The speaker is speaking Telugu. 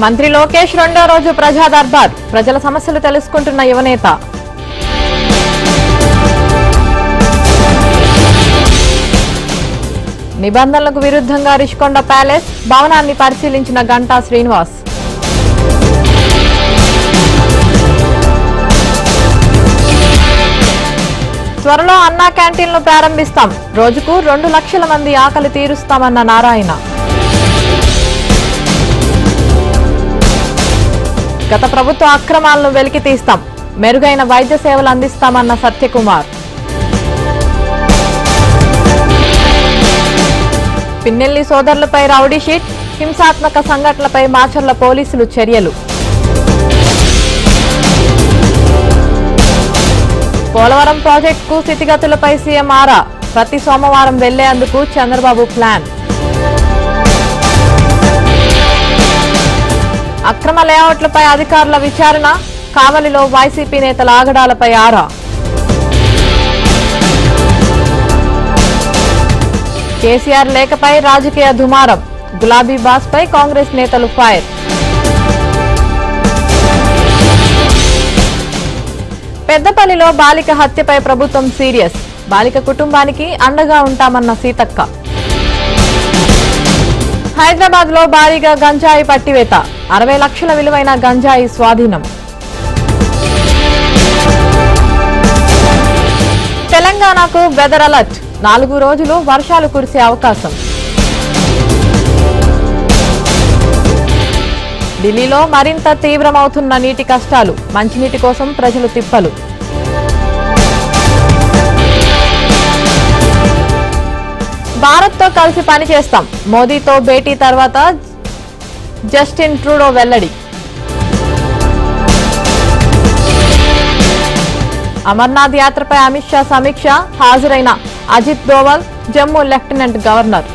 మంత్రి లోకేష్ రెండో రోజు ప్రజా దర్బార్ ప్రజల సమస్యలు తెలుసుకుంటున్న యువనేత. నిబంధనలకు విరుద్ధంగా రిషికొండ ప్యాలెస్ భవనాన్ని పరిశీలించిన గంటా శ్రీనివాస్. త్వరలో అన్నా క్యాంటీన్లు ప్రారంభిస్తాం, రోజుకు 2 లక్షల మంది ఆకలి తీరుస్తామన్న నారాయణ. గత ప్రభుత్వ అక్రమాలను వెలికి తీస్తాం, మెరుగైన వైద్య సేవలు అందిస్తామన్న సత్యకుమార్. పిన్నెల్లి సోదరులపై రౌడీ షీట్, హింసాత్మక సంఘటనలపై మాచర్ల పోలీసులు చర్యలు. పోలవరం ప్రాజెక్టుకు స్థితిగతులపై సీఎం ఆరా, ప్రతి సోమవారం వెళ్లేందుకు చంద్రబాబు ప్లాన్. అక్రమ లేఅవుట్లపై అధికారుల విచారణ, కావలిలో వైసీపీ నేతల ఆగడాలపై ఆరా. కేసీఆర్ లేఖపై రాజకీయ దుమారం, గులాబీ బాస్ పై కాంగ్రెస్ నేతలు ఫైర్. పెద్దపల్లిలో బాలిక హత్యపై ప్రభుత్వం సీరియస్, బాలిక కుటుంబానికి అండగా ఉంటామన్న సీతక్క. హైదరాబాద్ లో భారీగా గంజాయి పట్టివేత, 60 లక్షల విలువైన గంజాయి స్వాధీనం. తెలంగాణకు వెదర్ అలర్ట్, 4 రోజులు వర్షాలు కురిసే అవకాశం. ఢిల్లీలో మరింత తీవ్రమవుతున్న నీటి కష్టాలు, మంచినీటి కోసం ప్రజలు తిప్పలు. భారత్తో కలిసి పనిచేస్తాం, మోదీతో భేటీ తర్వాత జస్టిన్ ట్రూడో వెల్లడి. అమర్నాథ్ యాత్రపై అమిత్ షా సమీక్ష, హాజరైన అజిత్ దోవల్, జమ్మూ లెఫ్టినెంట్ గవర్నర్.